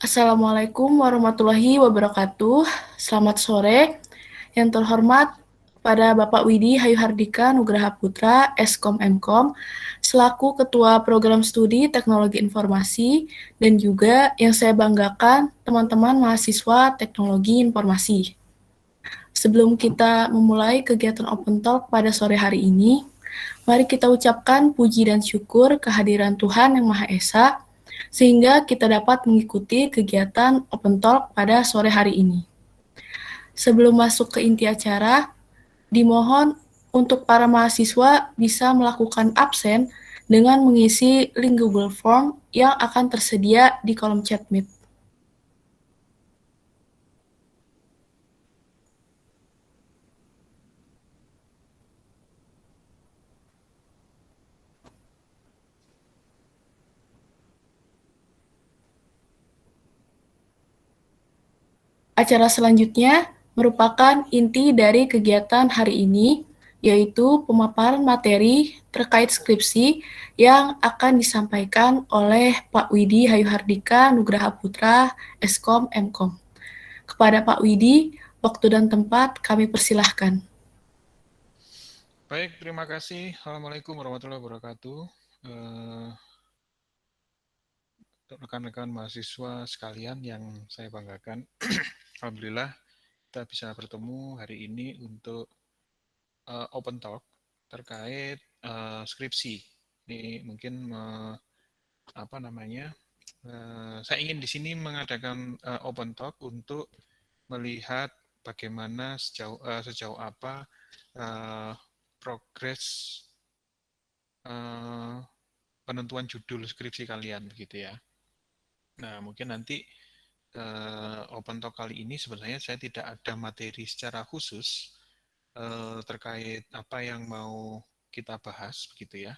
Assalamualaikum warahmatullahi wabarakatuh. Selamat sore. Yang terhormat pada Bapak Widi Hayu Hardika Nugraha Putra, Eskom Mkom, selaku Ketua Program Studi Teknologi Informasi, dan juga yang saya banggakan teman-teman mahasiswa Teknologi Informasi. Sebelum kita memulai kegiatan Open Talk pada sore hari ini, mari kita ucapkan puji dan syukur kehadiran Tuhan Yang Maha Esa, sehingga kita dapat mengikuti kegiatan Open Talk pada sore hari ini. Sebelum masuk ke inti acara, dimohon untuk para mahasiswa bisa melakukan absen dengan mengisi link Google Form yang akan tersedia di kolom chat Meet. Acara selanjutnya merupakan inti dari kegiatan hari ini, yaitu pemaparan materi terkait skripsi yang akan disampaikan oleh Pak Widi Hayu Hardika Nugraha Putra, Eskom Mkom. Kepada Pak Widi, waktu dan tempat kami persilahkan. Baik, terima kasih. Assalamualaikum warahmatullahi wabarakatuh. Rekan-rekan mahasiswa sekalian yang saya banggakan, Alhamdulillah kita bisa bertemu hari ini untuk open talk terkait skripsi. Ini mungkin apa namanya? Saya ingin di sini mengadakan open talk untuk melihat bagaimana sejauh apa progres penentuan judul skripsi kalian begitu ya. Nah, mungkin nanti open talk kali ini sebenarnya saya tidak ada materi secara khusus terkait apa yang mau kita bahas begitu ya.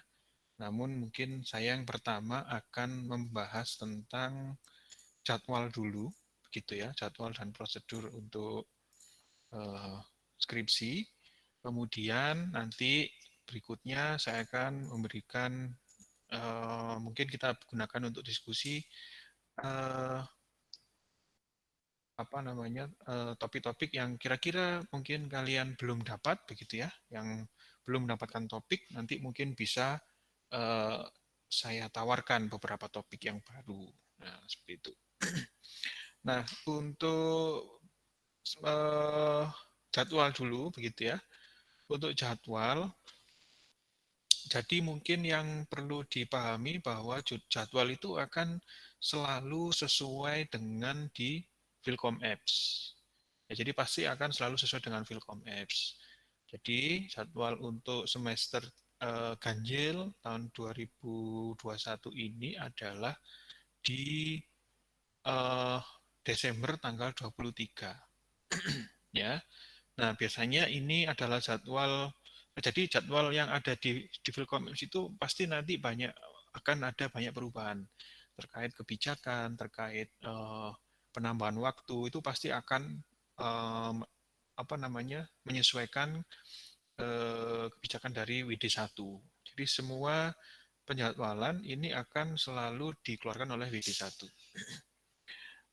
Namun mungkin saya yang pertama akan membahas tentang jadwal dulu begitu ya, jadwal dan prosedur untuk skripsi. Kemudian nanti berikutnya saya akan memberikan mungkin kita gunakan untuk diskusi apa namanya topik-topik yang kira-kira mungkin kalian belum dapat begitu ya, yang belum mendapatkan topik nanti mungkin bisa saya tawarkan beberapa topik yang baru. Nah, seperti itu. Nah, untuk jadwal dulu begitu ya. Untuk jadwal, jadi mungkin yang perlu dipahami bahwa jadwal itu akan selalu sesuai dengan di Philcom Apps. Ya, jadi pasti akan selalu sesuai dengan Philcom Apps. Jadi jadwal untuk semester ganjil tahun 2021 ini adalah di uh, Desember tanggal 23. Ya. Nah, biasanya ini adalah jadwal, jadi jadwal yang ada di Philcom itu pasti nanti akan ada banyak perubahan terkait kebijakan, terkait penambahan waktu itu pasti akan apa namanya menyesuaikan kebijakan dari WD1. Jadi semua penjadwalan ini akan selalu dikeluarkan oleh WD1.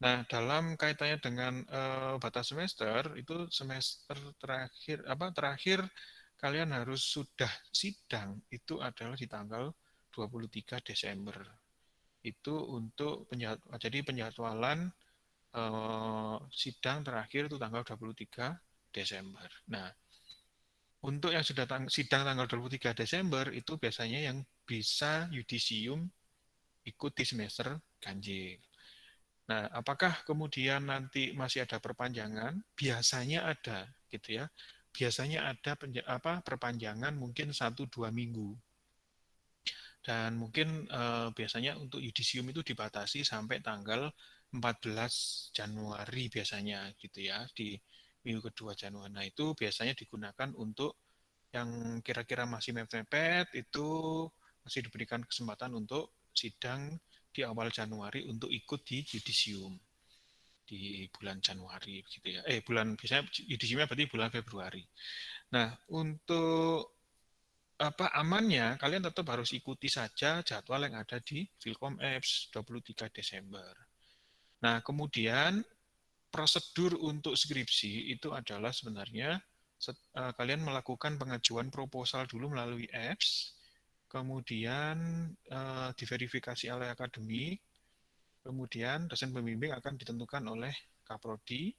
Nah, dalam kaitannya dengan batas semester, itu semester terakhir kalian harus sudah sidang itu adalah di tanggal 23 Desember. Itu untuk jadi penjadwalan sidang terakhir itu tanggal 23 Desember. Nah, untuk yang sudah sidang tanggal 23 Desember itu biasanya yang bisa yudisium ikut di semester ganjil. Nah, apakah kemudian nanti masih ada perpanjangan? Biasanya ada, gitu ya. Biasanya ada perpanjangan mungkin 1-2 minggu. Dan mungkin biasanya untuk yudisium itu dibatasi sampai tanggal 14 Januari biasanya, gitu ya, di minggu kedua Januari. Nah, itu biasanya digunakan untuk yang kira-kira masih mepet-mepet, itu masih diberikan kesempatan untuk sidang di awal Januari untuk ikut di yudisium di bulan Januari gitu ya. Bulan biasanya yudisiumnya berarti bulan Februari. Nah, untuk amannya kalian tetap harus ikuti saja jadwal yang ada di Philcom Apps 23 Desember. Nah, kemudian prosedur untuk skripsi itu adalah sebenarnya kalian melakukan pengajuan proposal dulu melalui apps, kemudian diverifikasi oleh akademik, kemudian dosen pembimbing akan ditentukan oleh Kaprodi,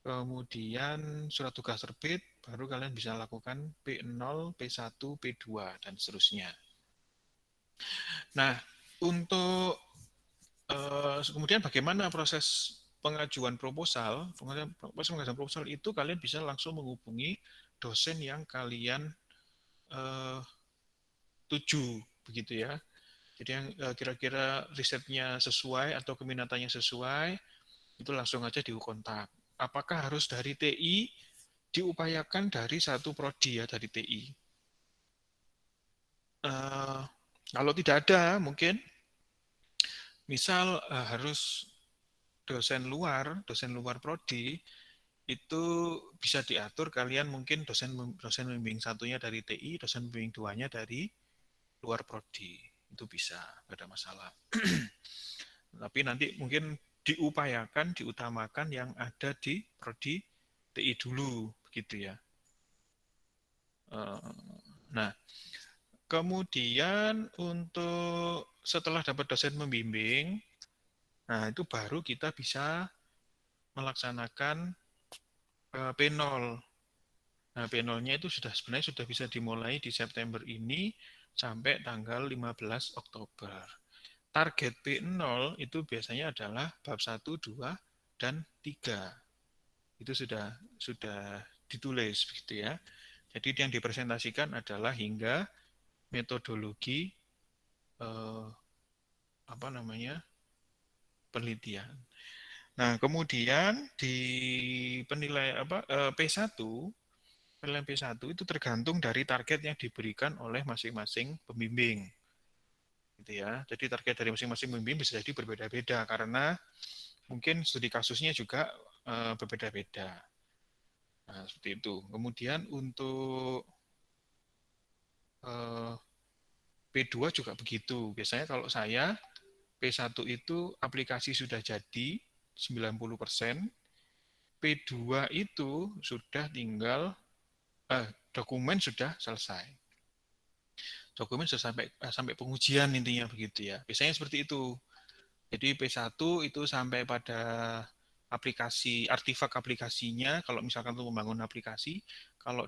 kemudian surat tugas terbit, baru kalian bisa lakukan P0, P1, P2, dan seterusnya. Nah, untuk kemudian bagaimana proses pengajuan proposal? Proses pengajuan proposal itu kalian bisa langsung menghubungi dosen yang kalian eh, tuju, begitu ya. Jadi yang kira-kira risetnya sesuai atau keminatannya sesuai, itu langsung aja dikontak. Apakah harus dari TI? Diupayakan dari satu prodi ya, dari TI. Kalau tidak ada, mungkin misal harus dosen luar prodi, itu bisa diatur kalian mungkin dosen pembimbing satunya dari TI, dosen pembimbing duanya dari luar prodi. Itu bisa, nggak ada masalah. Tapi nanti mungkin diutamakan yang ada di prodi TI dulu, begitu ya. Nah, kemudian untuk setelah dapat dosen pembimbing, nah itu baru kita bisa melaksanakan P0. Nah, P0-nya itu sebenarnya sudah bisa dimulai di September ini sampai tanggal 15 Oktober. Target P0 itu biasanya adalah bab 1, 2, dan 3. Itu sudah ditulis begitu ya. Jadi yang dipresentasikan adalah hingga metodologi eh, apa namanya? Penelitian. Nah, kemudian di penilaian P1, penilaian P1 itu tergantung dari target yang diberikan oleh masing-masing pembimbing. Gitu ya. Jadi target dari masing-masing pembimbing bisa jadi berbeda-beda karena mungkin studi kasusnya juga berbeda-beda. Nah, seperti itu. Kemudian untuk P2 juga begitu. Biasanya kalau saya P1 itu aplikasi sudah jadi 90%, P2 itu sudah tinggal dokumen sudah selesai. Dokumen sudah sampai pengujian intinya begitu ya. Biasanya seperti itu. Jadi P1 itu sampai pada artefak aplikasinya, kalau misalkan untuk membangun aplikasi, kalau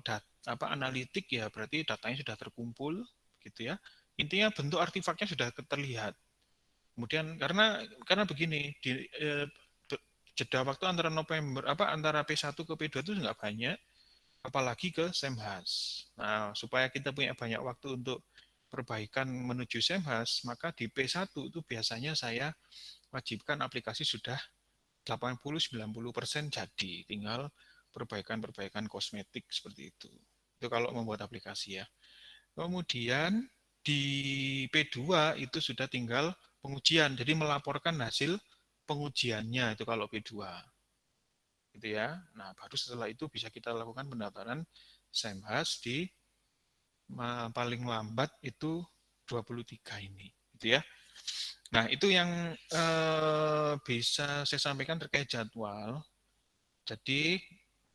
analitik ya berarti datanya sudah terkumpul gitu ya. Intinya bentuk artefaknya sudah terlihat. Kemudian karena begini, jeda waktu antara antara P1 ke P2 itu nggak banyak, apalagi ke Semhas. Nah, supaya kita punya banyak waktu untuk perbaikan menuju Semhas, maka di P1 itu biasanya saya wajibkan aplikasi sudah 80-90% jadi, tinggal perbaikan-perbaikan kosmetik seperti itu. Itu kalau membuat aplikasi ya. Kemudian di P2 itu sudah tinggal pengujian, jadi melaporkan hasil pengujiannya itu kalau P2. Gitu ya. Nah, baru setelah itu bisa kita lakukan pendaftaran Semhas di paling lambat itu 23 ini, gitu ya. Nah, itu yang bisa saya sampaikan terkait jadwal. Jadi,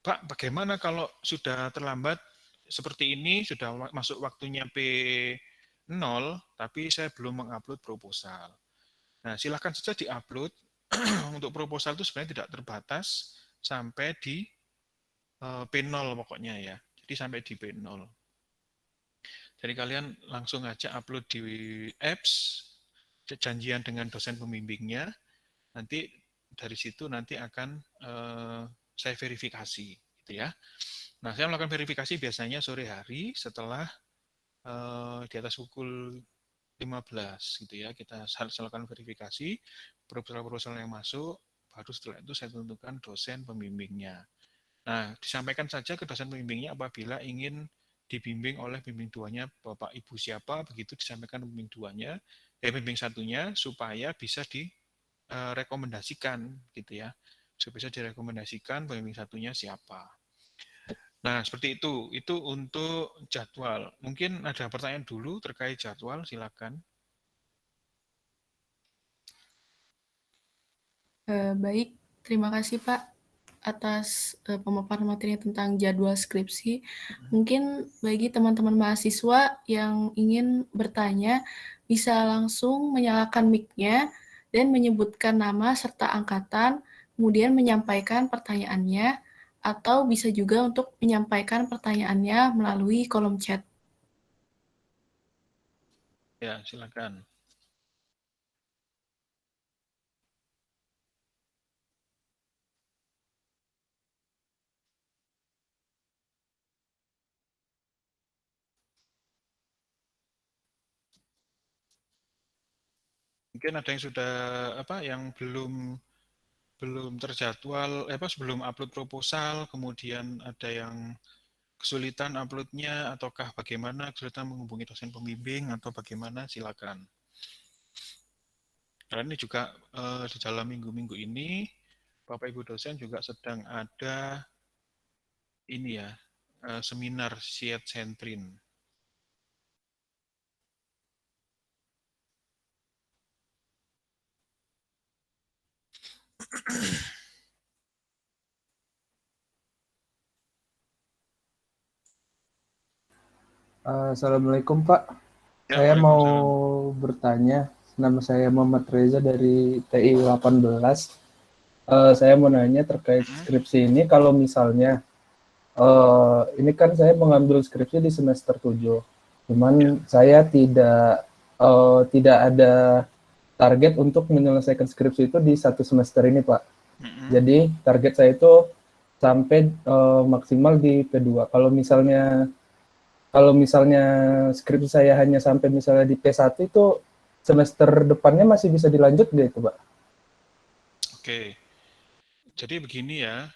Pak, bagaimana kalau sudah terlambat seperti ini, sudah masuk waktunya P0, tapi saya belum mengupload proposal. Nah, silahkan saja diupload. Untuk proposal itu sebenarnya tidak terbatas sampai di P0 pokoknya ya. Jadi sampai di P0. Jadi kalian langsung aja upload di apps, janjian dengan dosen pembimbingnya, nanti dari situ nanti akan saya verifikasi, gitu ya. Nah, saya melakukan verifikasi biasanya sore hari setelah di atas pukul 15 gitu ya. Kita lakukan verifikasi proposal-proposal yang masuk, baru setelah itu saya tentukan dosen pembimbingnya. Nah, disampaikan saja ke dosen pembimbingnya apabila ingin dibimbing oleh pembimbing duanya Bapak Ibu siapa, begitu disampaikan pembimbing duanya, pembimbing satunya supaya bisa direkomendasikan gitu ya. Supaya bisa direkomendasikan pembimbing satunya siapa. Nah, seperti itu. Itu untuk jadwal. Mungkin ada pertanyaan dulu terkait jadwal, silakan. Baik, terima kasih Pak atas pemaparan materi tentang jadwal skripsi. Mungkin bagi teman-teman mahasiswa yang ingin bertanya, bisa langsung menyalakan mic-nya dan menyebutkan nama serta angkatan, kemudian menyampaikan pertanyaannya, atau bisa juga untuk menyampaikan pertanyaannya melalui kolom chat. Ya, silakan. Mungkin ada yang sudah yang belum terjadwal, sebelum upload proposal, kemudian ada yang kesulitan uploadnya, ataukah bagaimana kesulitan menghubungi dosen pembimbing, atau bagaimana, silakan. Karena ini juga di dalam minggu-minggu ini, Bapak Ibu dosen juga sedang ada ini ya, seminar Siet Sentrin. Assalamualaikum Pak, Ya, saya mau Waalaikumsalam. bertanya, nama saya Muhammad Reza dari TI 18. Saya mau nanya terkait skripsi ini, kalau misalnya, ini kan saya mengambil skripsi di semester 7, cuman saya tidak ada target untuk menyelesaikan skripsi itu di satu semester ini Pak. Jadi target saya itu sampai maksimal di P2. Kalau misalnya skripsi saya hanya sampai misalnya di P1 itu semester depannya masih bisa dilanjut nggak itu, Pak? Oke, jadi begini ya,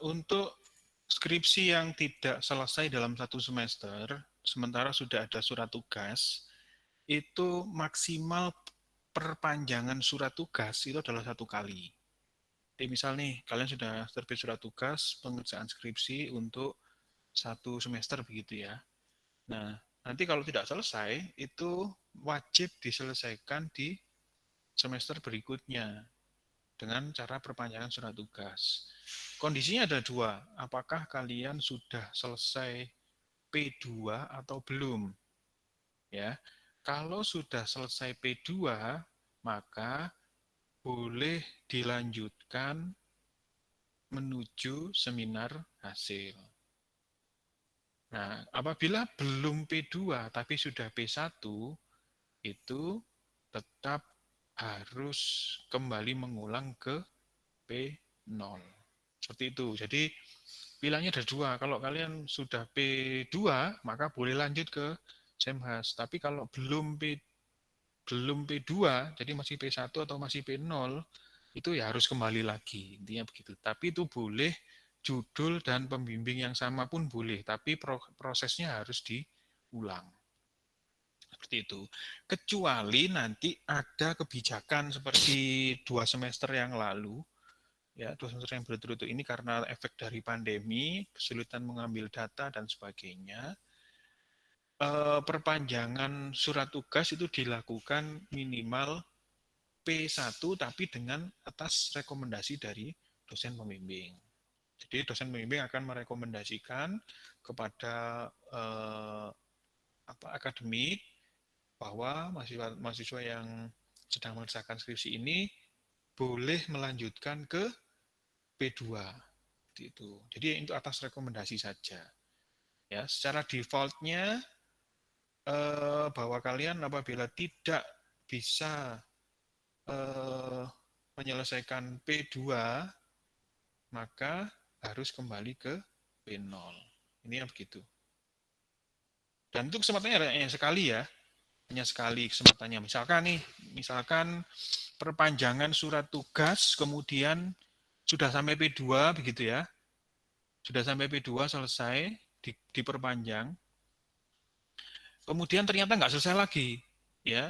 untuk skripsi yang tidak selesai dalam satu semester, sementara sudah ada surat tugas, itu maksimal perpanjangan surat tugas itu adalah 1 kali. Jadi misal nih, kalian sudah terbit surat tugas pengerjaan skripsi untuk 1 semester begitu ya. Nah, nanti kalau tidak selesai, itu wajib diselesaikan di semester berikutnya dengan cara perpanjangan surat tugas. Kondisinya ada 2, apakah kalian sudah selesai P2 atau belum? Ya, kalau sudah selesai P2, maka boleh dilanjutkan menuju seminar hasil. Nah, apabila belum P2 tapi sudah P1, itu tetap harus kembali mengulang ke P0. Seperti itu. Jadi pilihannya ada 2. Kalau kalian sudah P2, maka boleh lanjut ke Semhas. Tapi kalau belum P2, jadi masih P1 atau masih P0, itu ya harus kembali lagi. Intinya begitu. Tapi itu boleh judul dan pembimbing yang sama pun boleh, tapi prosesnya harus diulang. Seperti itu. Kecuali nanti ada kebijakan seperti 2 semester yang lalu, ya 2 semester yang berturut-turut ini karena efek dari pandemi, kesulitan mengambil data dan sebagainya, perpanjangan surat tugas itu dilakukan minimal P1 tapi dengan atas rekomendasi dari dosen pembimbing. Jadi dosen pembimbing akan merekomendasikan kepada akademik bahwa mahasiswa yang sedang mengerjakan skripsi ini boleh melanjutkan ke P2. Itu. Jadi itu atas rekomendasi saja. Ya, secara defaultnya bahwa kalian apabila tidak bisa menyelesaikan P2, maka harus kembali ke P0. Ini yang begitu. Dan itu kesempatannya hanya sekali ya, hanya sekali kesempatannya. Misalkan perpanjangan surat tugas, kemudian sudah sampai P2 begitu ya, sudah sampai P2 selesai, diperpanjang, kemudian ternyata nggak selesai lagi, ya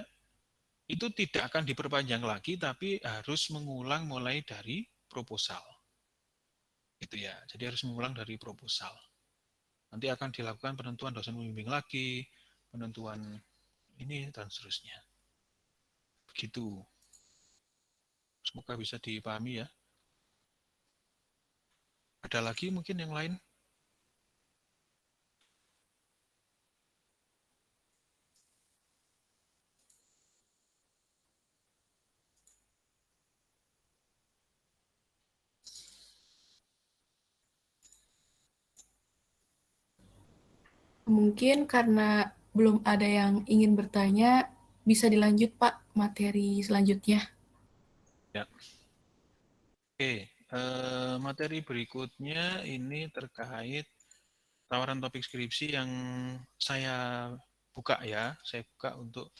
itu tidak akan diperpanjang lagi, tapi harus mengulang mulai dari proposal. Itu ya, jadi harus mengulang dari proposal. Nanti akan dilakukan penentuan dosen pembimbing lagi, penentuan ini dan seterusnya. Begitu. Semoga bisa dipahami ya. Ada lagi mungkin yang lain? Mungkin karena belum ada yang ingin bertanya, bisa dilanjut Pak materi selanjutnya. Ya. Oke, materi berikutnya ini terkait tawaran topik skripsi yang saya buka ya. Saya buka untuk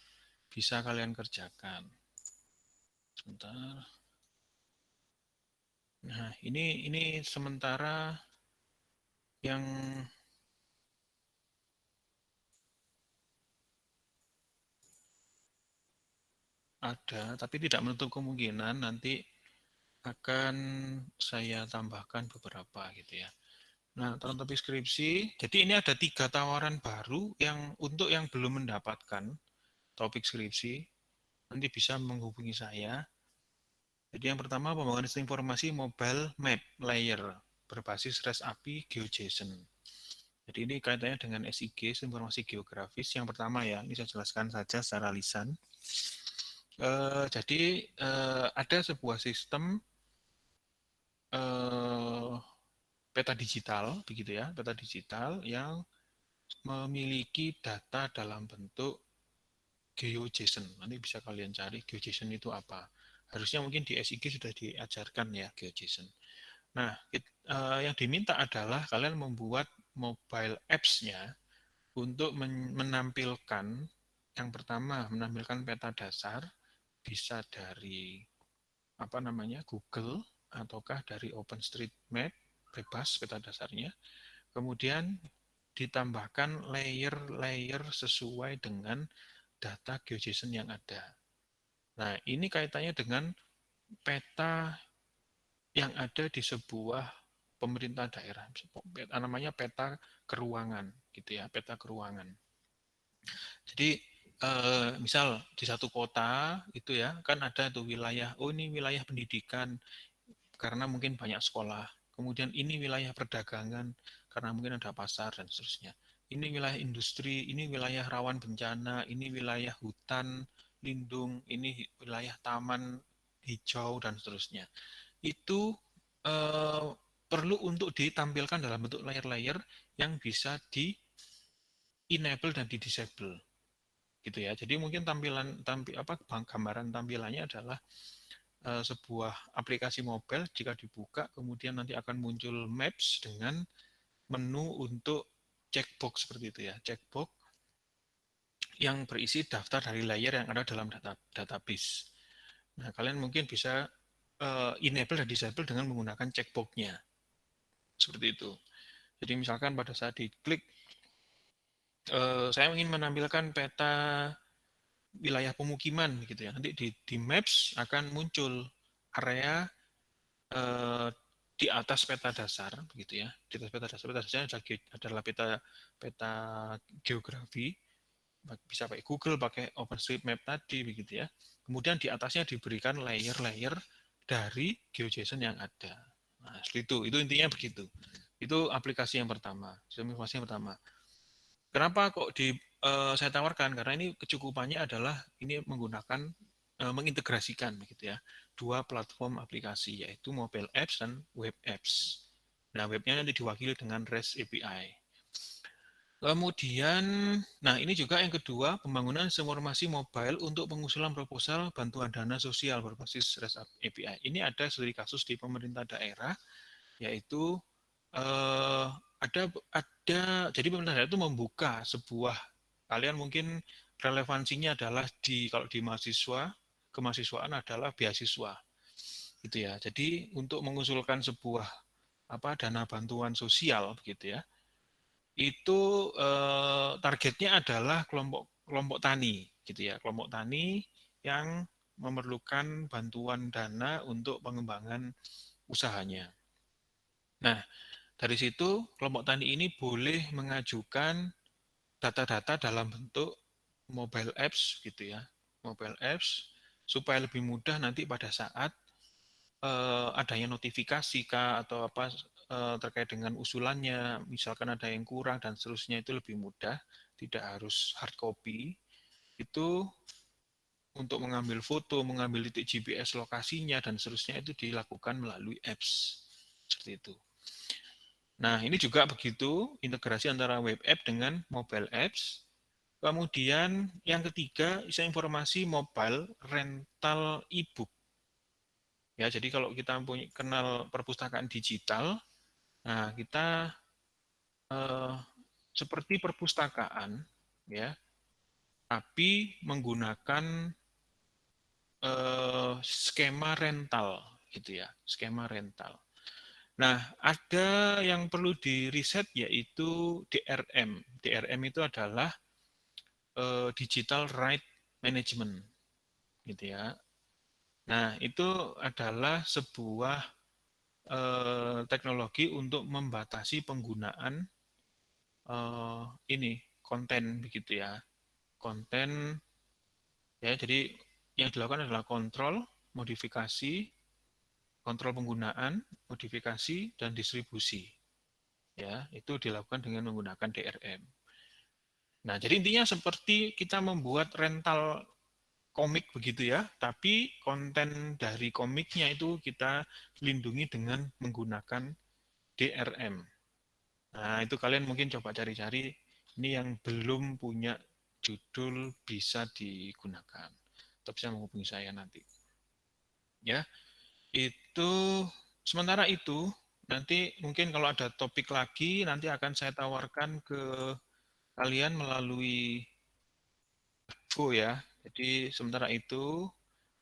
bisa kalian kerjakan. Sebentar. Nah, ini sementara yang ada, tapi tidak menutup kemungkinan nanti akan saya tambahkan beberapa gitu ya. Nah, tawaran topik skripsi, jadi ini ada 3 tawaran baru yang untuk yang belum mendapatkan topik skripsi, nanti bisa menghubungi saya. Jadi yang pertama pembangunan sistem informasi mobile map layer berbasis REST API GeoJSON. Jadi ini kaitannya dengan SIG, informasi geografis. Yang pertama ya, ini saya jelaskan saja secara lisan. Jadi ada sebuah sistem peta digital, begitu ya, peta digital yang memiliki data dalam bentuk GeoJSON. Nanti bisa kalian cari GeoJSON itu apa. Harusnya mungkin di SIG sudah diajarkan ya GeoJSON. Nah, yang diminta adalah kalian membuat mobile apps-nya untuk menampilkan, yang pertama menampilkan peta dasar, bisa dari apa namanya Google ataukah dari OpenStreetMap, bebas peta dasarnya. Kemudian ditambahkan layer-layer sesuai dengan data GeoJSON yang ada. Nah, ini kaitannya dengan peta yang ada di sebuah pemerintah daerah, namanya peta keruangan, gitu ya, peta keruangan. Jadi misal di satu kota itu ya kan ada tuh wilayah, oh ini wilayah pendidikan karena mungkin banyak sekolah. Kemudian ini wilayah perdagangan karena mungkin ada pasar dan seterusnya. Ini wilayah industri, ini wilayah rawan bencana, ini wilayah hutan lindung, ini wilayah taman hijau dan seterusnya. Itu eh, perlu untuk ditampilkan dalam bentuk layer-layer yang bisa di enable dan di disable gitu ya. Jadi mungkin gambaran tampilannya adalah sebuah aplikasi mobile jika dibuka kemudian nanti akan muncul maps dengan menu untuk checkbox seperti itu ya, checkbox yang berisi daftar dari layer yang ada dalam database. Nah, kalian mungkin bisa enable dan disable dengan menggunakan checkbox-nya. Seperti itu. Jadi misalkan pada saat diklik, saya ingin menampilkan peta wilayah pemukiman gitu ya. Nanti di Maps akan muncul area di atas peta dasar begitu ya. Di atas peta dasarnya adalah peta geografi. Bisa pakai Google, pakai OpenStreetMap tadi begitu ya. Kemudian di atasnya diberikan layer-layer dari GeoJSON yang ada. Nah, seperti itu intinya begitu. Itu aplikasi yang pertama, sistem informasi yang pertama. Kenapa kok saya tawarkan? Karena ini kecukupannya adalah ini menggunakan mengintegrasikan begitu ya dua platform aplikasi yaitu mobile apps dan web apps. Nah, webnya nanti diwakili dengan REST API. Kemudian, nah ini juga yang kedua, pembangunan informasi mobile untuk pengusulan proposal bantuan dana sosial berbasis REST API. Ini ada studi kasus di pemerintah daerah, yaitu ada jadi pemerintah daerah itu membuka sebuah, kalian mungkin relevansinya adalah kalau di mahasiswa, kemahasiswaan adalah beasiswa gitu ya. Jadi untuk mengusulkan sebuah dana bantuan sosial begitu ya, itu targetnya adalah kelompok tani gitu ya, kelompok tani yang memerlukan bantuan dana untuk pengembangan usahanya. Nah, dari situ kelompok tani ini boleh mengajukan data-data dalam bentuk mobile apps gitu ya, mobile apps supaya lebih mudah nanti pada saat adanya notifikasi kah atau apa terkait dengan usulannya, misalkan ada yang kurang dan seterusnya, itu lebih mudah, tidak harus hard copy. Itu untuk mengambil foto, mengambil titik GPS lokasinya dan seterusnya itu dilakukan melalui apps. Seperti itu. Nah, ini juga begitu, integrasi antara web app dengan mobile apps. Kemudian yang ketiga, bisa informasi mobile rental e-book. Ya, jadi kalau kita punya kenal perpustakaan digital, nah kita seperti perpustakaan, ya, tapi menggunakan skema rental, gitu ya, skema rental. Nah, ada yang perlu diriset yaitu DRM. DRM itu adalah Digital Right Management, gitu ya. Nah, itu adalah sebuah teknologi untuk membatasi penggunaan ini konten, begitu ya. Konten ya, jadi yang dilakukan adalah kontrol, modifikasi, kontrol penggunaan, modifikasi dan distribusi. Ya, itu dilakukan dengan menggunakan DRM. Nah, jadi intinya seperti kita membuat rental komik begitu ya, tapi konten dari komiknya itu kita lindungi dengan menggunakan DRM. Nah, itu kalian mungkin coba cari-cari, ini yang belum punya judul bisa digunakan. Atau bisa menghubungi saya nanti. Ya, itu sementara itu nanti mungkin kalau ada topik lagi nanti akan saya tawarkan ke kalian melalui info ya. Jadi sementara itu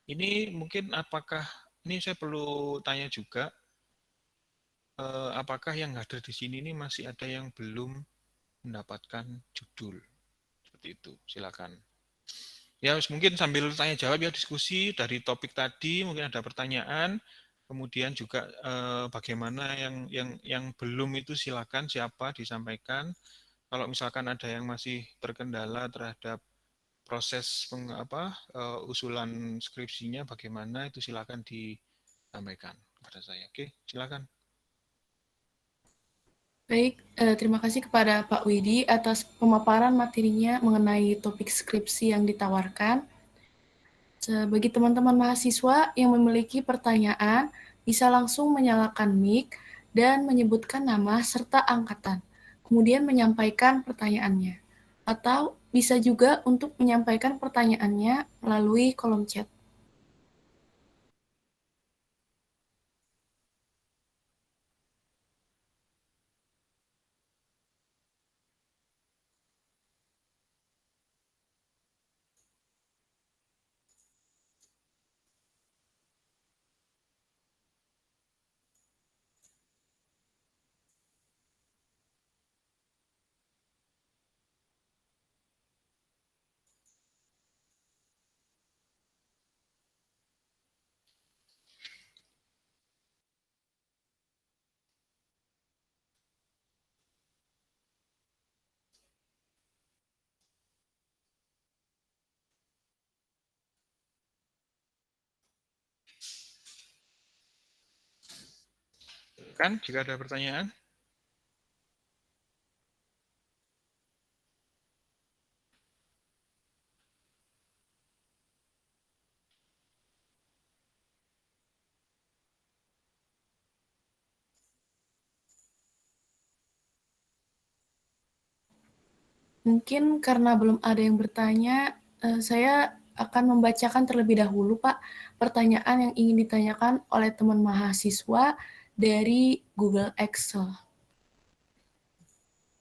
ini mungkin apakah ini saya perlu tanya juga apakah yang hadir di sini ini masih ada yang belum mendapatkan judul seperti itu. Silakan. Ya, mungkin sambil tanya jawab ya, diskusi dari topik tadi, mungkin ada pertanyaan, kemudian juga bagaimana yang belum itu silakan siapa disampaikan. Kalau misalkan ada yang masih terkendala terhadap proses usulan skripsinya bagaimana itu silakan disampaikan kepada saya. Oke, silakan. Baik, terima kasih kepada Pak Widi atas pemaparan materinya mengenai topik skripsi yang ditawarkan. Bagi teman-teman mahasiswa yang memiliki pertanyaan, bisa langsung menyalakan mic dan menyebutkan nama serta angkatan, kemudian menyampaikan pertanyaannya. Atau bisa juga untuk menyampaikan pertanyaannya melalui kolom chat. Kan jika ada pertanyaan. Mungkin karena belum ada yang bertanya, saya akan membacakan terlebih dahulu, Pak, pertanyaan yang ingin ditanyakan oleh teman mahasiswa dari Google Excel.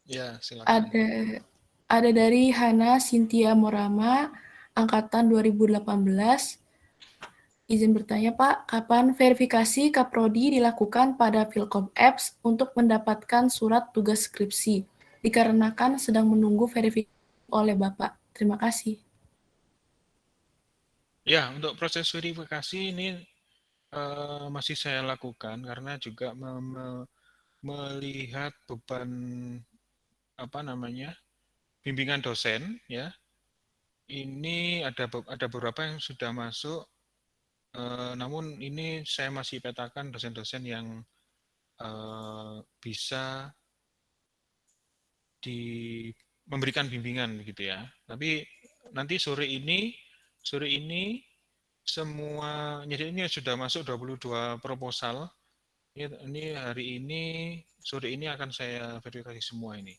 Ya, silakan. Ada dari Hana Cynthia Morama, angkatan 2018. Izin bertanya, Pak, kapan verifikasi Kaprodi dilakukan pada Philcom Apps untuk mendapatkan surat tugas skripsi? Dikarenakan sedang menunggu verifikasi oleh Bapak. Terima kasih. Ya, untuk proses verifikasi ini masih saya lakukan karena juga melihat beban bimbingan dosen ya. Ini ada beberapa yang sudah masuk Namun ini saya masih petakan dosen-dosen yang bisa memberikan bimbingan gitu ya. Tapi nanti sore ini semua, jadi ini sudah masuk 22 proposal. Ini hari ini, sore ini akan saya verifikasi semua ini.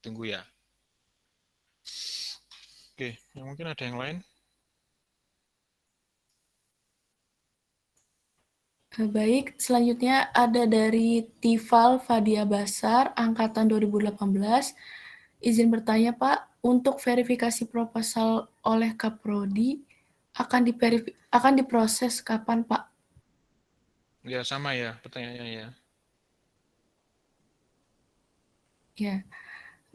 Tunggu ya. Oke, mungkin ada yang lain? Baik, selanjutnya ada dari Tifal Fadia Basar, Angkatan 2018. Izin bertanya, Pak, untuk verifikasi proposal oleh Kaprodi akan diproses kapan, Pak? Ya, sama ya pertanyaannya ya. Ya.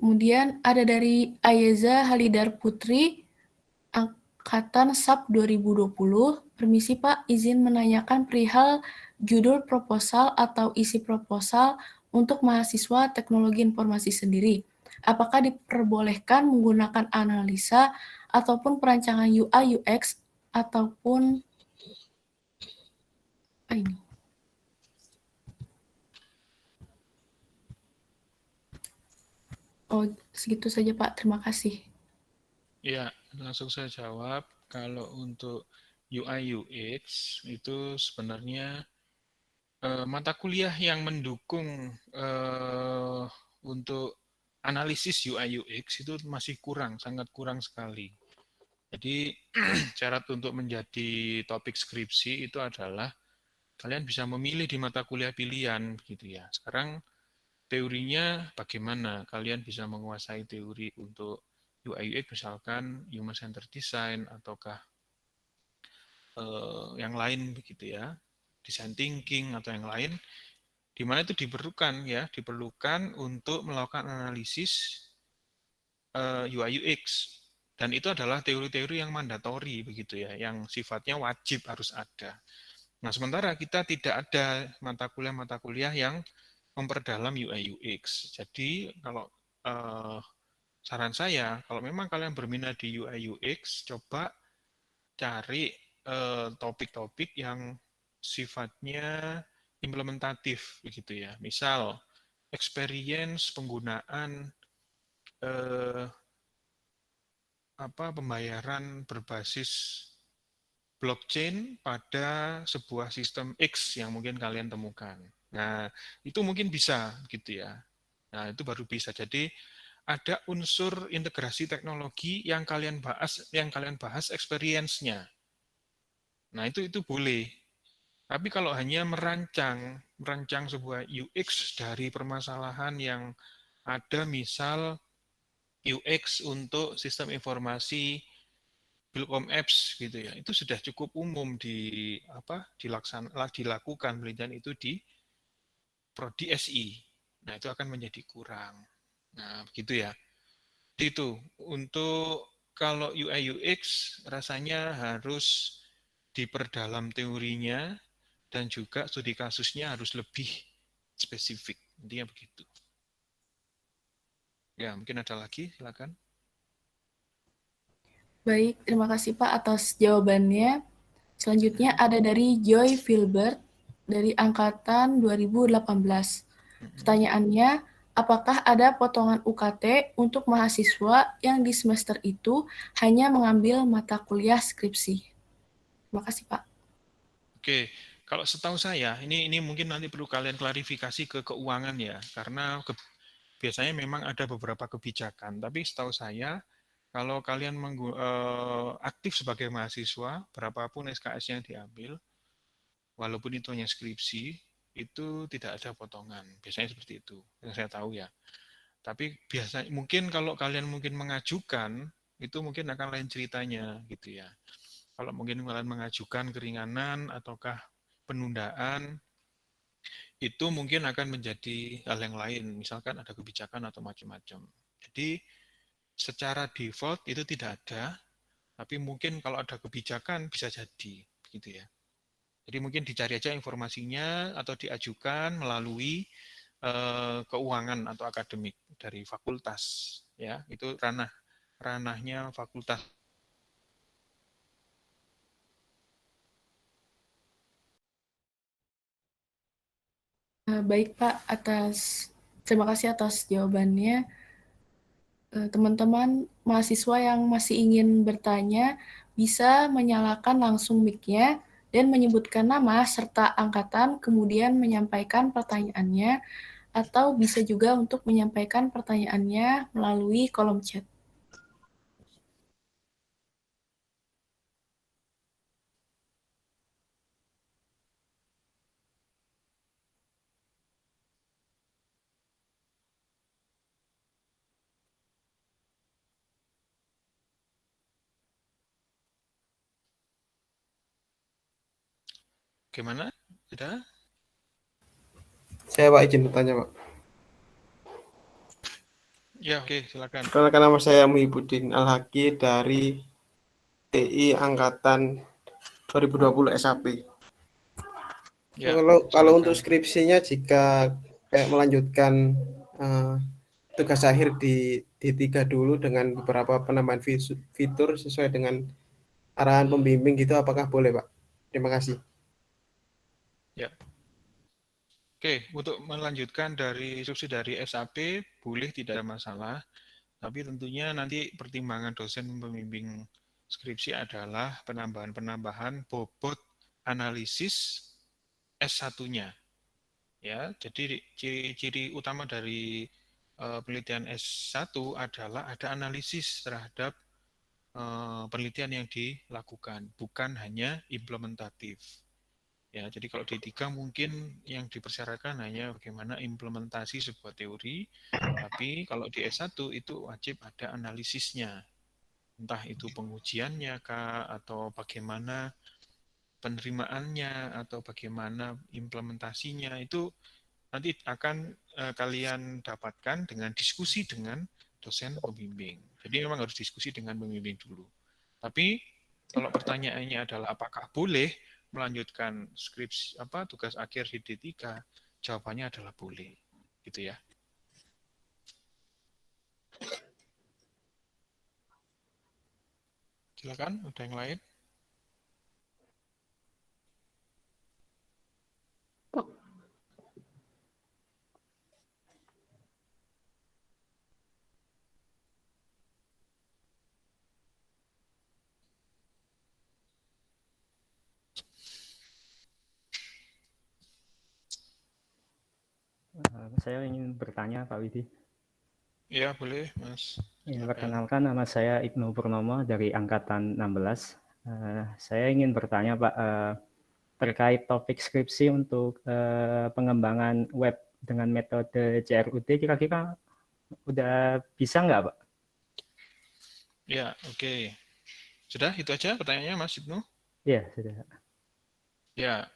Kemudian ada dari Ayeza Halidar Putri, Angkatan SAP 2020. Permisi Pak, izin menanyakan perihal judul proposal atau isi proposal untuk mahasiswa teknologi informasi sendiri. Apakah diperbolehkan menggunakan analisa ataupun perancangan UI UX ataupun ini? Oh, segitu saja Pak. Terima kasih. Ya, langsung saya jawab. Kalau untuk UI UX itu sebenarnya mata kuliah yang mendukung untuk analisis UI UX itu masih kurang, sangat kurang sekali. Jadi syarat untuk menjadi topik skripsi itu adalah kalian bisa memilih di mata kuliah pilihan gitu ya. Sekarang teorinya bagaimana? Kalian bisa menguasai teori untuk UI UX misalkan human centered design ataukah yang lain begitu ya. Design thinking atau yang lain di mana itu diperlukan untuk melakukan analisis UI UX. Dan itu adalah teori-teori yang mandatori begitu ya, yang sifatnya wajib harus ada. Nah, sementara kita tidak ada mata kuliah yang memperdalam UI UX. Jadi kalau saran saya, kalau memang kalian berminat di UI UX, coba cari topik-topik yang sifatnya implementatif begitu ya. Misal experience penggunaan eh, pembayaran berbasis blockchain pada sebuah sistem X yang mungkin kalian temukan. Nah, itu mungkin bisa gitu ya. Nah, itu baru bisa. Jadi ada unsur integrasi teknologi yang kalian bahas experience-nya. Nah, itu boleh. Tapi kalau hanya merancang sebuah UX dari permasalahan yang ada, misal UX untuk sistem informasi Bilkom Apps gitu ya, itu sudah cukup umum dilakukan penelitian itu di prodi SI. Nah, itu akan menjadi kurang. Nah, begitu ya. Itu untuk kalau UI UX rasanya harus diperdalam teorinya dan juga studi kasusnya harus lebih spesifik. Intinya begitu. Ya, mungkin ada lagi, silakan. Baik, terima kasih Pak atas jawabannya. Selanjutnya ada dari Joy Filbert dari Angkatan 2018. Pertanyaannya, apakah ada potongan UKT untuk mahasiswa yang di semester itu hanya mengambil mata kuliah skripsi? Terima kasih Pak. Oke, kalau setahu saya, ini mungkin nanti perlu kalian klarifikasi ke keuangan ya, karena biasanya memang ada beberapa kebijakan, tapi setahu saya, kalau kalian aktif sebagai mahasiswa, berapapun SKS yang diambil, walaupun itu hanya skripsi, itu tidak ada potongan. Biasanya seperti itu, yang saya tahu ya. Tapi biasanya mungkin kalau kalian mungkin mengajukan, itu mungkin akan lain ceritanya gitu ya. Kalau mungkin kalian mengajukan keringanan ataukah penundaan, itu mungkin akan menjadi hal yang lain. Misalkan ada kebijakan atau macam-macam. Jadi secara default itu tidak ada, tapi mungkin kalau ada kebijakan bisa jadi begitu ya. Jadi mungkin dicari aja informasinya atau diajukan melalui keuangan atau akademik dari fakultas ya. Itu ranahnya fakultas. Baik Pak, terima kasih atas jawabannya. Teman-teman mahasiswa yang masih ingin bertanya bisa menyalakan langsung mic-nya dan menyebutkan nama serta angkatan, kemudian menyampaikan pertanyaannya, atau bisa juga untuk menyampaikan pertanyaannya melalui kolom chat. Gimana? Sudah? Saya Pak izin bertanya Pak. Ya, oke, silakan. Perkenalkan, nama saya Muhibudin Al-Haki dari TI Angkatan 2020 SAP. Ya, Kalau silakan. untuk skripsinya, jika kayak melanjutkan tugas akhir di D3 dulu dengan beberapa penambahan fitur sesuai dengan arahan pembimbing gitu, apakah boleh Pak? Terima kasih. Ya. Oke, untuk melanjutkan dari instruksi dari SAP, boleh, tidak ada masalah. Tapi tentunya nanti pertimbangan dosen pembimbing skripsi adalah penambahan-penambahan bobot analisis S1-nya. Ya, jadi ciri-ciri utama dari penelitian S1 adalah ada analisis terhadap penelitian yang dilakukan, bukan hanya implementatif. Ya, jadi kalau D3 mungkin yang dipersyaratkan hanya bagaimana implementasi sebuah teori, tapi kalau di S1 itu wajib ada analisisnya. Entah itu pengujiannya kah, atau bagaimana penerimaannya, atau bagaimana implementasinya, itu nanti akan kalian dapatkan dengan diskusi dengan dosen pembimbing. Jadi memang harus diskusi dengan pembimbing dulu. Tapi kalau pertanyaannya adalah apakah boleh melanjutkan skripsi tugas akhir di D3, jawabannya adalah boleh. Gitu ya. Silakan, ada yang lain? Saya ingin bertanya Pak Widi. Ya, boleh Mas. Ya, Silakan. perkenalkan, nama saya Ibnu Purnomo dari Angkatan 16. Saya ingin bertanya Pak, terkait topik skripsi untuk pengembangan web dengan metode CRUD, kira-kira udah bisa nggak Pak? Ya, oke. Sudah, itu aja pertanyaannya Mas Ibnu? Iya, sudah. Ya,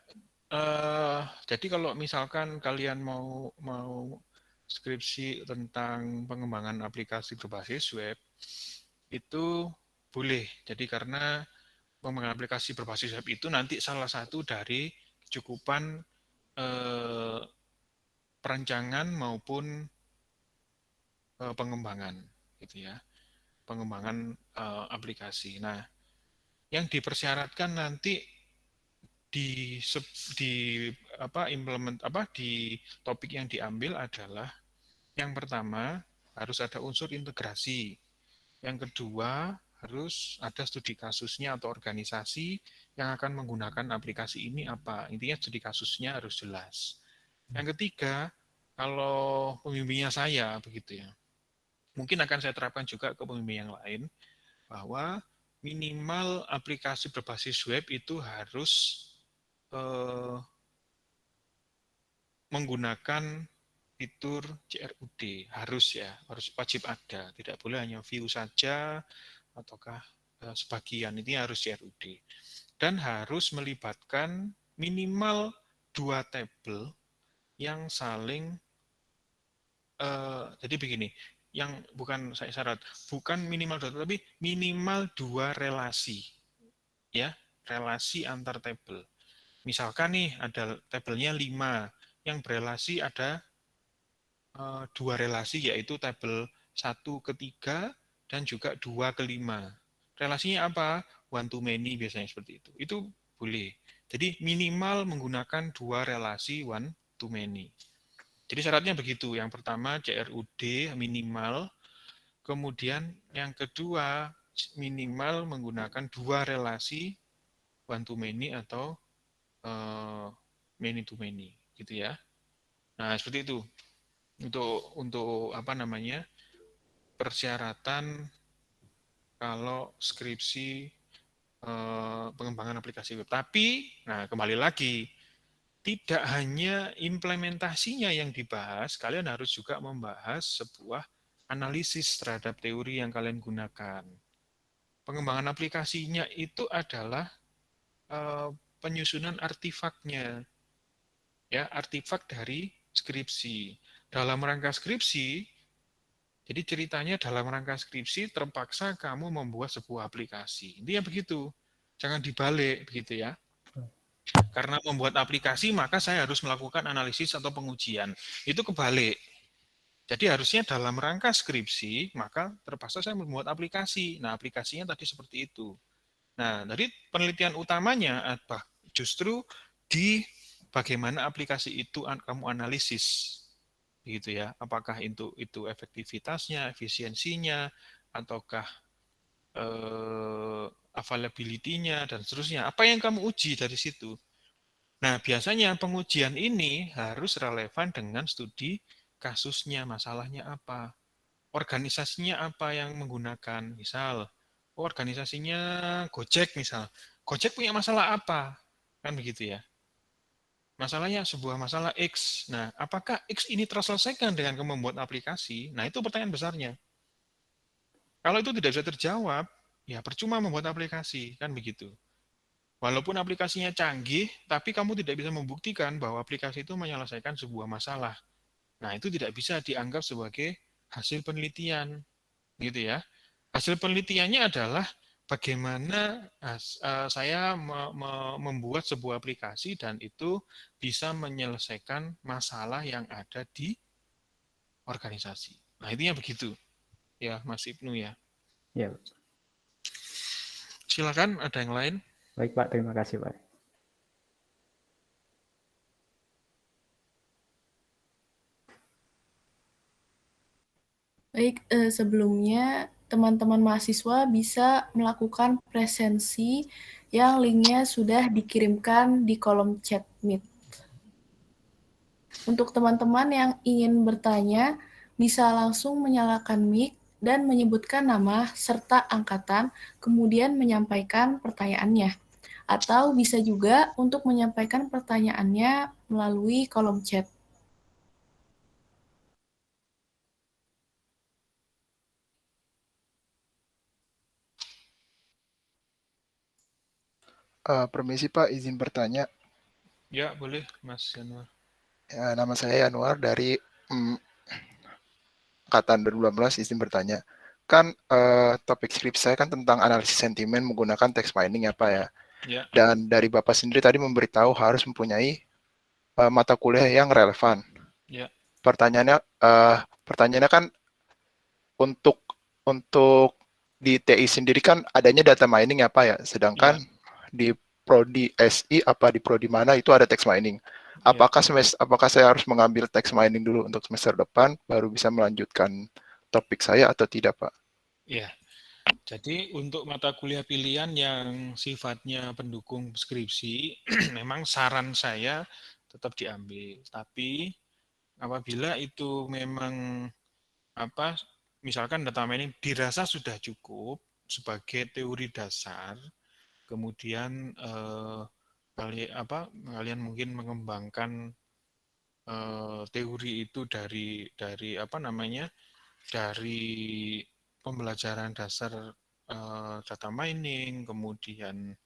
jadi kalau misalkan kalian mau skripsi tentang pengembangan aplikasi berbasis web, itu boleh. Jadi karena pengembangan aplikasi berbasis web itu nanti salah satu dari kecukupan perancangan maupun pengembangan, gitu ya, pengembangan aplikasi. Nah, yang dipersyaratkan nanti di topik yang diambil adalah yang pertama harus ada unsur integrasi, yang kedua harus ada studi kasusnya atau organisasi yang akan menggunakan aplikasi ini apa, intinya studi kasusnya harus jelas. Yang ketiga, kalau pembimbingnya saya begitu ya, mungkin akan saya terapkan juga ke pembimbing yang lain, bahwa minimal aplikasi berbasis web itu harus menggunakan fitur CRUD, harus ya, harus wajib ada, tidak boleh hanya view saja ataukah sebagian, ini harus CRUD. Dan harus melibatkan minimal 2 tabel yang saling jadi begini, yang bukan saya syarat, bukan minimal 2 tapi minimal 2 relasi. Ya, relasi antar tabel. Misalkan nih ada tabelnya 5, yang berelasi ada 2 relasi, yaitu tabel 1 ke 3 dan juga 2 ke 5. Relasinya apa? One to many biasanya seperti itu. Itu boleh. Jadi minimal menggunakan 2 relasi one to many. Jadi syaratnya begitu. Yang pertama CRUD minimal, kemudian yang kedua minimal menggunakan 2 relasi one to many atau many to many, gitu ya. Nah, seperti itu. Untuk apa namanya? Persyaratan kalau skripsi pengembangan aplikasi web. Tapi, nah kembali lagi, tidak hanya implementasinya yang dibahas, kalian harus juga membahas sebuah analisis terhadap teori yang kalian gunakan. Pengembangan aplikasinya itu adalah penyusunan artefaknya, ya, artefak dari skripsi. Dalam rangka skripsi, jadi ceritanya dalam rangka skripsi terpaksa kamu membuat sebuah aplikasi. Intinya begitu. Jangan dibalik begitu ya. Karena membuat aplikasi maka saya harus melakukan analisis atau pengujian. Itu kebalik. Jadi harusnya dalam rangka skripsi maka terpaksa saya membuat aplikasi. Nah, aplikasinya tadi seperti itu. Nah, dari penelitian utamanya justru di bagaimana aplikasi itu kamu analisis. Gitu ya. Apakah itu efektivitasnya, efisiensinya, ataukah availability-nya dan seterusnya. Apa yang kamu uji dari situ? Nah, biasanya pengujian ini harus relevan dengan studi kasusnya, masalahnya apa, organisasinya apa yang menggunakan. Misal, organisasinya Gojek misal. Gojek punya masalah apa? Kan begitu ya. Masalahnya sebuah masalah X. Nah, apakah X ini terselesaikan dengan kamu membuat aplikasi? Nah, itu pertanyaan besarnya. Kalau itu tidak bisa terjawab, ya percuma membuat aplikasi, kan begitu. Walaupun aplikasinya canggih, tapi kamu tidak bisa membuktikan bahwa aplikasi itu menyelesaikan sebuah masalah. Nah, itu tidak bisa dianggap sebagai hasil penelitian, gitu ya. Hasil penelitiannya adalah bagaimana saya membuat sebuah aplikasi dan itu bisa menyelesaikan masalah yang ada di organisasi. Nah, intinya begitu. Ya, Mas Ibnu ya. Ya, Silakan, ada yang lain? baik Pak, terima kasih Pak. Baik, sebelumnya teman-teman mahasiswa bisa melakukan presensi yang linknya sudah dikirimkan di kolom chat Meet. Untuk teman-teman yang ingin bertanya, bisa langsung menyalakan mic dan menyebutkan nama serta angkatan, kemudian menyampaikan pertanyaannya. Atau bisa juga untuk menyampaikan pertanyaannya melalui kolom chat. Permisi Pak, izin bertanya. Ya, boleh Mas Januar. Ya, nama saya Yanuar dari Angkatan 2018, izin bertanya. Kan topik skripsi saya kan tentang analisis sentimen menggunakan text mining ya Pak ya. Ya. Dan dari Bapak sendiri tadi memberitahu harus mempunyai mata kuliah yang relevan. Ya. Pertanyaannya kan untuk di TI sendiri kan adanya data mining ya Pak ya. Sedangkan di prodi SI apa di prodi mana itu ada text mining. Apakah saya harus mengambil text mining dulu untuk semester depan baru bisa melanjutkan topik saya atau tidak, Pak? Ya. Jadi untuk mata kuliah pilihan yang sifatnya pendukung skripsi, memang saran saya tetap diambil. Tapi apabila itu memang misalkan data mining dirasa sudah cukup sebagai teori dasar, kemudian kalian mungkin mengembangkan teori itu dari pembelajaran dasar data mining, kemudian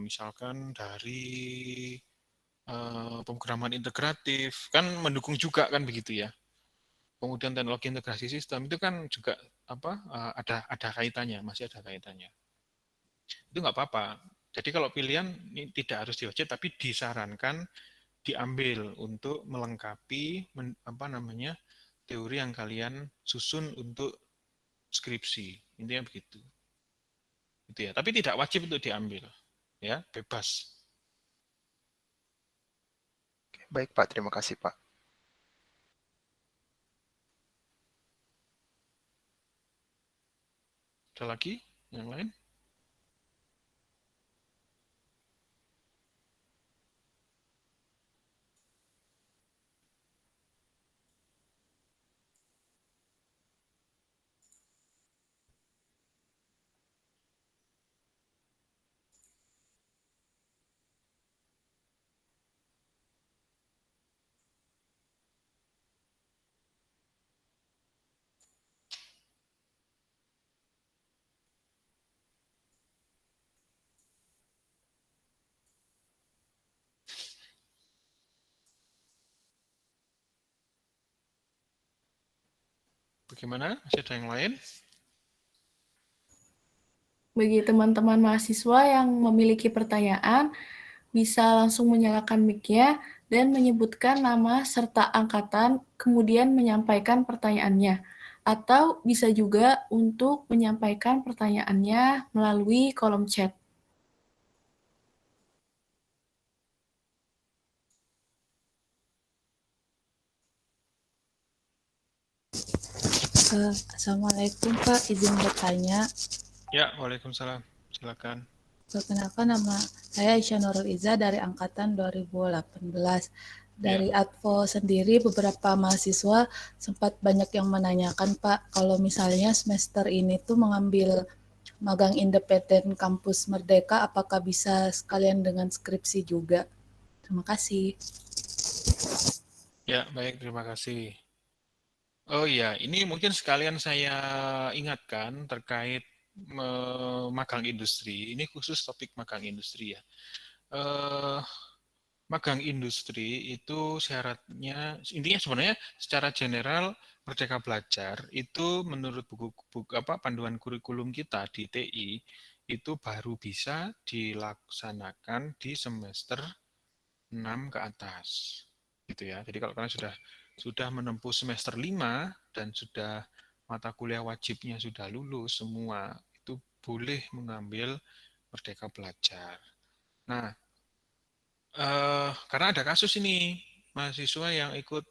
misalkan dari pemrograman integratif, kan mendukung juga kan begitu ya. Kemudian teknologi integrasi sistem itu kan juga ada kaitannya, masih ada kaitannya. Itu nggak apa-apa. Jadi kalau pilihan ini tidak harus diwajib, tapi disarankan diambil untuk melengkapi teori yang kalian susun untuk skripsi. Intinya begitu. Gitu ya. Tapi tidak wajib untuk diambil. Ya, bebas. Baik Pak, terima kasih Pak. Ada lagi yang lain? Bagaimana? Masih ada yang lain? Bagi teman-teman mahasiswa yang memiliki pertanyaan, bisa langsung menyalakan mic-nya dan menyebutkan nama serta angkatan, kemudian menyampaikan pertanyaannya. Atau bisa juga untuk menyampaikan pertanyaannya melalui kolom chat. Assalamualaikum Pak, izin bertanya. Ya, waalaikumsalam. Silakan. Perkenalkan nama saya Aisyah Nurul Iza dari angkatan 2018. Dari Advo sendiri beberapa mahasiswa sempat banyak yang menanyakan Pak, kalau misalnya semester ini tuh mengambil magang independen kampus Merdeka, apakah bisa sekalian dengan skripsi juga? Terima kasih. Ya, baik, terima kasih. Oh iya, ini mungkin sekalian saya ingatkan terkait magang industri. Ini khusus topik magang industri ya. Magang industri itu syaratnya, intinya sebenarnya secara general Merdeka Belajar itu menurut buku panduan kurikulum kita di TI itu baru bisa dilaksanakan di semester 6 ke atas. Gitu ya. Jadi kalau kalian sudah menempuh semester 5 dan sudah mata kuliah wajibnya sudah lulus semua, itu boleh mengambil Merdeka Belajar. Nah, karena ada kasus ini, mahasiswa yang ikut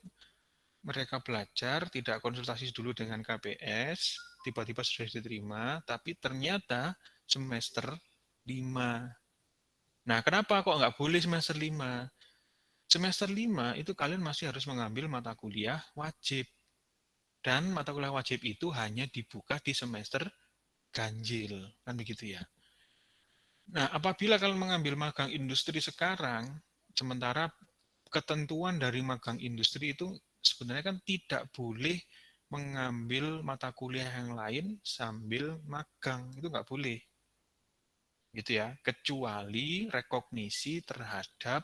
Merdeka Belajar tidak konsultasi dulu dengan KPS, tiba-tiba sudah diterima, tapi ternyata semester 5. Nah, kenapa kok nggak boleh semester 5? Semester 5 itu kalian masih harus mengambil mata kuliah wajib. Dan mata kuliah wajib itu hanya dibuka di semester ganjil. Kan begitu ya. Nah, apabila kalian mengambil magang industri sekarang, sementara ketentuan dari magang industri itu sebenarnya kan tidak boleh mengambil mata kuliah yang lain sambil magang. Itu nggak boleh. Gitu ya. Kecuali rekognisi terhadap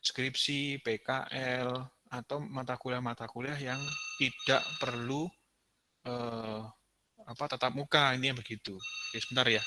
skripsi, PKL, atau mata kuliah-mata kuliah yang tidak perlu tatap muka, ini yang begitu. Oke, sebentar ya.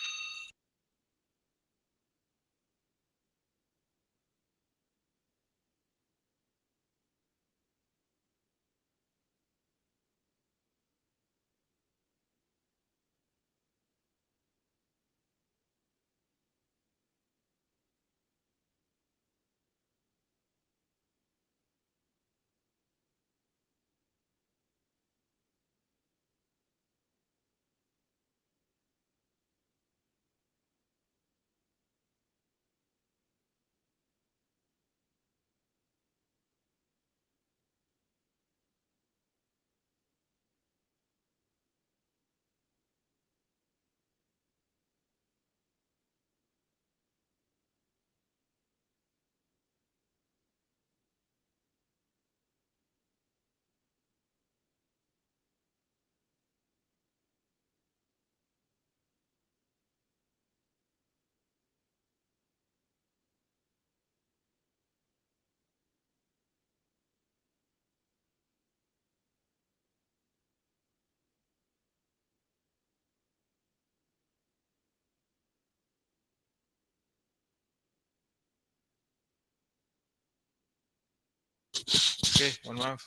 Oke, mohon maaf.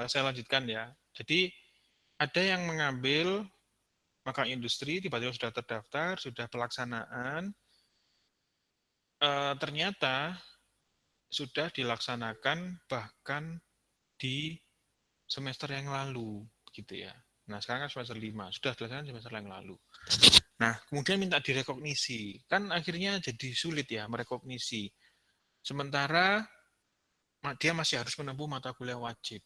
Saya lanjutkan ya. Jadi, ada yang mengambil magang industri, tiba-tiba sudah terdaftar, sudah pelaksanaan, ternyata sudah dilaksanakan bahkan di semester yang lalu, gitu ya. Nah, sekarang kan semester 5, sudah dilaksanakan semester yang lalu. Nah, kemudian minta direkognisi. Kan akhirnya jadi sulit ya merekognisi. Sementara dia masih harus menempuh mata kuliah wajib.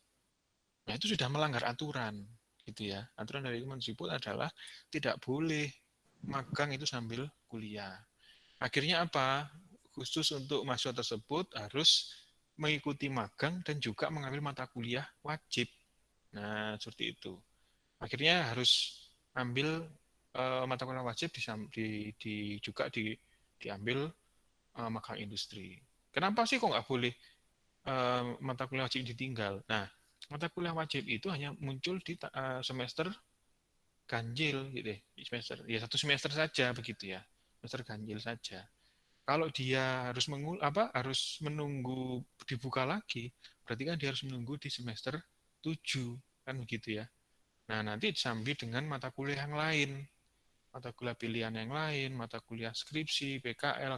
Nah, itu sudah melanggar aturan, gitu ya. Aturan dari Kemendikbud adalah tidak boleh magang itu sambil kuliah. Akhirnya apa? Khusus untuk mahasiswa tersebut harus mengikuti magang dan juga mengambil mata kuliah wajib. Nah, seperti itu. Akhirnya harus ambil mata kuliah wajib juga diambil magang industri. Kenapa sih kok nggak boleh mata kuliah wajib ditinggal? Nah, mata kuliah wajib itu hanya muncul di semester ganjil gitu ya. Semester ya 1 semester saja begitu ya. Semester ganjil saja. Kalau dia harus menunggu dibuka lagi, berarti kan dia harus menunggu di semester 7 kan begitu ya. Nah, nanti disambi dengan mata kuliah yang lain, mata kuliah pilihan yang lain, mata kuliah skripsi, PKL,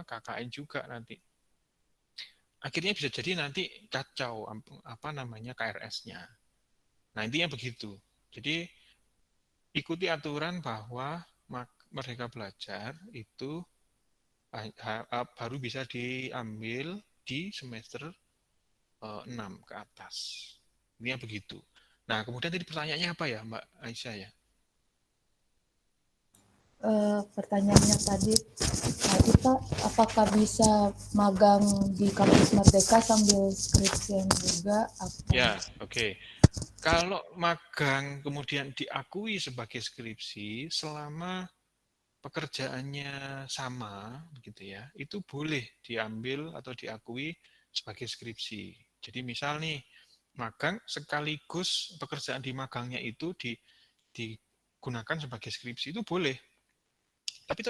KKN juga nanti. Akhirnya bisa jadi nanti kacau KRS-nya. Nah, intinya begitu. Jadi ikuti aturan bahwa Merdeka Belajar itu baru bisa diambil di semester 6 ke atas. Intinya begitu. Nah, kemudian tadi pertanyaannya apa ya, Mbak Aisyah ya? Pertanyaannya tadi Pak, apakah bisa magang di kampus Merdeka sambil skripsian juga? Ya, oke. Kalau magang kemudian diakui sebagai skripsi selama pekerjaannya sama, begitu ya, itu boleh diambil atau diakui sebagai skripsi. Jadi misal nih, magang sekaligus pekerjaan di magangnya itu digunakan sebagai skripsi, itu boleh. Tapi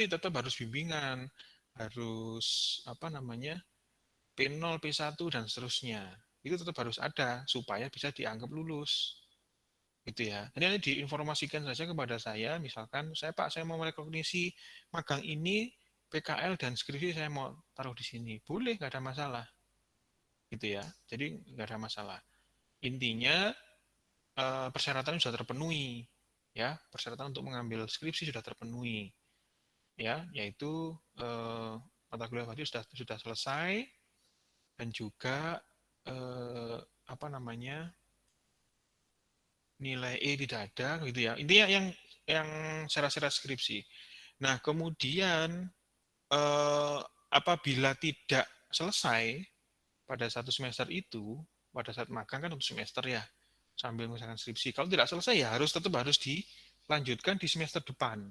tetap harus bimbingan, harus P0, P1 dan seterusnya. Itu tetap harus ada supaya bisa dianggap lulus. Gitu ya. Jadi nanti diinformasikan saja kepada saya, misalkan Pak, saya mau merekognisi magang ini PKL dan skripsi saya mau taruh di sini. Boleh, nggak ada masalah. Gitu ya. Jadi nggak ada masalah. Intinya persyaratan sudah terpenuhi. Ya, persyaratan untuk mengambil skripsi sudah terpenuhi. Ya, yaitu mata kuliah wajib sudah selesai dan juga nilai E tidak ada gitu ya. Intinya yang syarat-syarat skripsi. Nah, kemudian apabila tidak selesai pada 1 semester itu, pada saat magang kan 1 semester ya, sambil mengerjakan skripsi. Kalau tidak selesai ya tetap harus dilanjutkan di semester depan.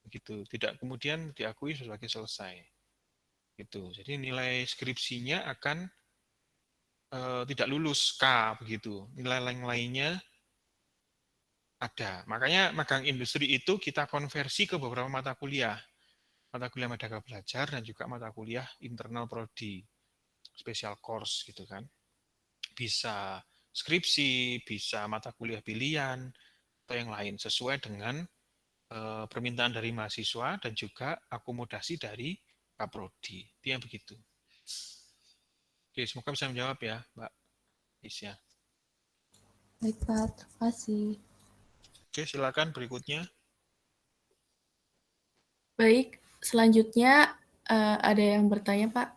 Gitu. Tidak kemudian diakui sebagai selesai. Gitu. Jadi nilai skripsinya akan tidak lulus K begitu. Nilai lainnya ada. Makanya magang industri itu kita konversi ke beberapa mata kuliah. Mata kuliah Merdeka Belajar dan juga mata kuliah internal prodi. Special course gitu kan. Bisa skripsi, bisa mata kuliah pilihan, atau yang lain. Sesuai dengan permintaan dari mahasiswa dan juga akomodasi dari Kaprodi. Itu yang begitu. Oke, semoga bisa menjawab ya, Mbak Isya. Baik Pak, terima kasih. Oke, silakan berikutnya. Baik, selanjutnya ada yang bertanya, Pak.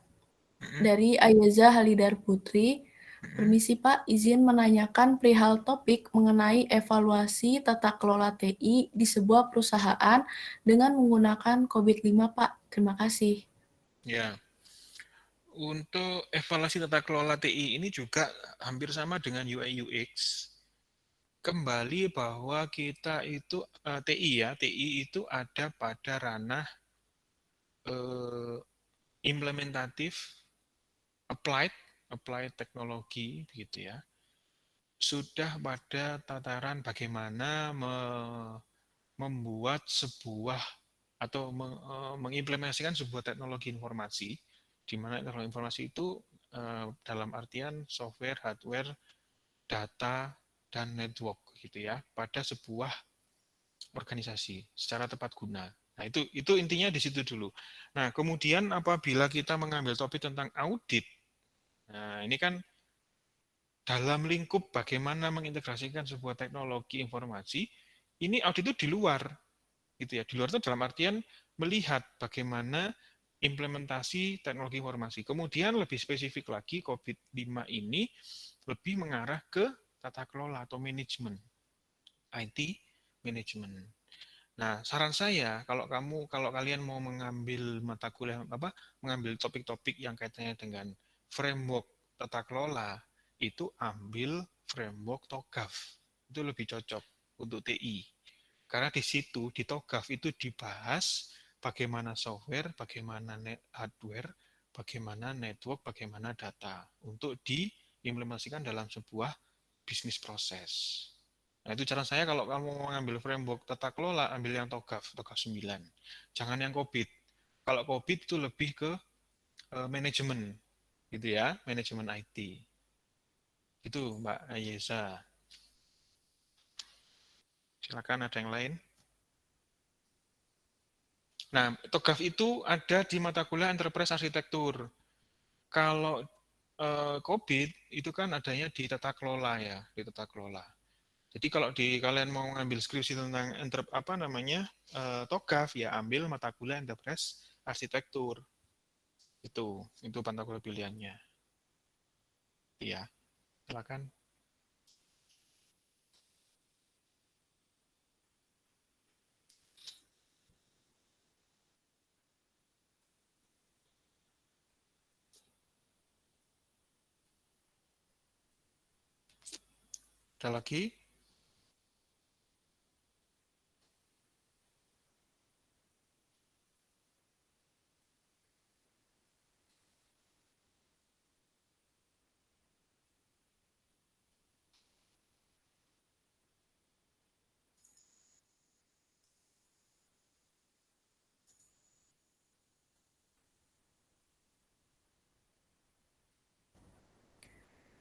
Dari Ayaza Halidar Putri. Permisi Pak, izin menanyakan perihal topik mengenai evaluasi tata kelola TI di sebuah perusahaan dengan menggunakan COVID-5 Pak. Terima kasih. Ya, untuk evaluasi tata kelola TI ini juga hampir sama dengan UI UX. Kembali bahwa kita itu TI itu ada pada ranah implementatif, applied teknologi, begitu ya. Sudah pada tataran bagaimana membuat sebuah atau mengimplementasikan sebuah teknologi informasi, di mana teknologi informasi itu dalam artian software, hardware, data, dan network gitu ya, pada sebuah organisasi secara tepat guna. Nah, itu intinya di situ dulu. Nah, kemudian apabila kita mengambil topik tentang audit, nah ini kan dalam lingkup bagaimana mengintegrasikan sebuah teknologi informasi, ini audit itu di luar, gitu ya. Di luar itu dalam artian melihat bagaimana implementasi teknologi informasi. Kemudian lebih spesifik lagi, COVID-5 ini lebih mengarah ke tata kelola atau manajemen, IT manajemen. Nah, saran saya kalau kalian mau mengambil mata kuliah mengambil topik-topik yang kaitannya dengan framework tata kelola, itu ambil framework TOGAF. Itu lebih cocok untuk TI. Karena di situ di TOGAF itu dibahas bagaimana software, bagaimana hardware, bagaimana network, bagaimana data untuk diimplementasikan dalam sebuah bisnis proses. Nah, itu cara saya kalau kamu mau ngambil framework tata kelola, ambil yang TOGAF 9. Jangan yang COVID. Kalau COVID itu lebih ke manajemen, gitu ya, manajemen IT. Itu Mbak Ayesa. Silakan ada yang lain. Nah, TOGAF itu ada di mata kuliah Enterprise Arsitektur. Kalau COVID itu kan adanya di tata kelola ya, di tata kelola. Jadi kalau kalian mau ngambil skripsi tentang TOGAF ya ambil mata kuliah Enterprise Arsitektur. Itu mata kuliah pilihannya. Iya, silakan. Ada lagi?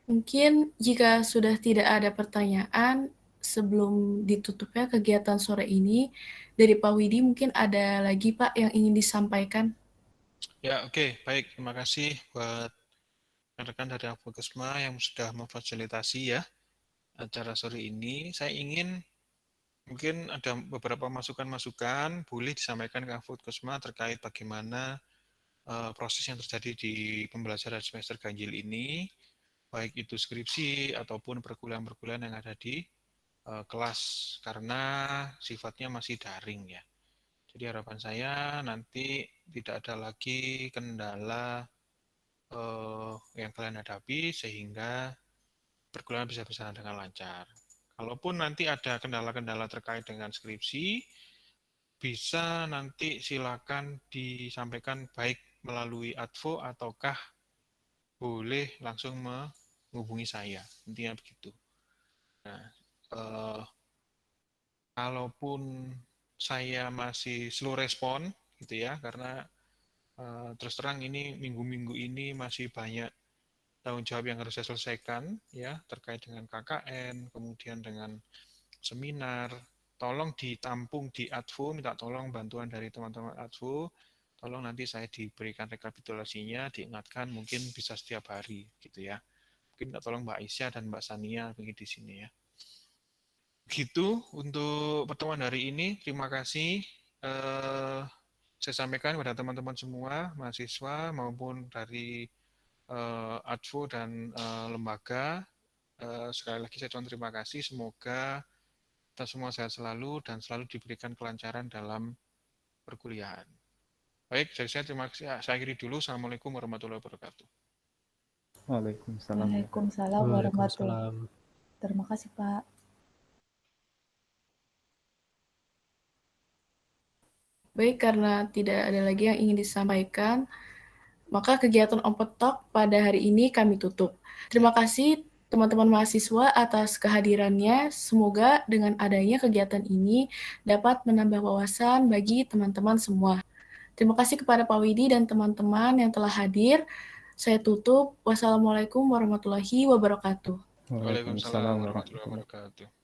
Mungkin jika sudah tidak ada pertanyaan, sebelum ditutupnya kegiatan sore ini, dari Pak Widi mungkin ada lagi Pak yang ingin disampaikan. Ya, oke, baik. Terima kasih buat rekan dari Apokesma yang sudah memfasilitasi ya acara sore ini. Saya ingin mungkin ada beberapa masukan-masukan boleh disampaikan ke Apokesma terkait bagaimana proses yang terjadi di pembelajaran semester ganjil ini, baik itu skripsi ataupun perkuliahan-perkuliahan yang ada di kelas, karena sifatnya masih daring ya. Jadi harapan saya nanti tidak ada lagi kendala yang kalian hadapi sehingga perkuliahan bisa berjalan dengan lancar. Kalaupun nanti ada kendala-kendala terkait dengan skripsi, bisa nanti silakan disampaikan baik melalui advo ataukah boleh langsung menghubungi saya. Intinya begitu. Nah, kalaupun saya masih slow respon gitu ya, karena terus terang ini minggu-minggu ini masih banyak tanggung jawab yang harus saya selesaikan ya terkait dengan KKN, kemudian dengan seminar. Tolong ditampung di advo, minta tolong bantuan dari teman-teman advo. Tolong nanti saya diberikan rekapitulasinya, diingatkan mungkin bisa setiap hari gitu ya. Mungkin minta tolong Mbak Aisyah dan Mbak Sania begini di sini ya. Gitu untuk pertemuan hari ini. Terima kasih. Saya sampaikan kepada teman-teman semua, mahasiswa maupun dari advo dan lembaga. Sekali lagi saya ucapkan terima kasih. Semoga kita semua sehat selalu dan selalu diberikan kelancaran dalam perkuliahan. Baik, dari saya terima kasih. Saya akhiri dulu. Assalamualaikum warahmatullahi wabarakatuh. Waalaikumsalam. Waalaikumsalam warahmatullahi wabarakatuh. Terima kasih Pak. Baik, karena tidak ada lagi yang ingin disampaikan, maka kegiatan Open Talk pada hari ini kami tutup. Terima kasih teman-teman mahasiswa atas kehadirannya. Semoga dengan adanya kegiatan ini dapat menambah wawasan bagi teman-teman semua. Terima kasih kepada Pak Widi dan teman-teman yang telah hadir. Saya tutup. Wassalamualaikum warahmatullahi wabarakatuh. Waalaikumsalam warahmatullahi wabarakatuh.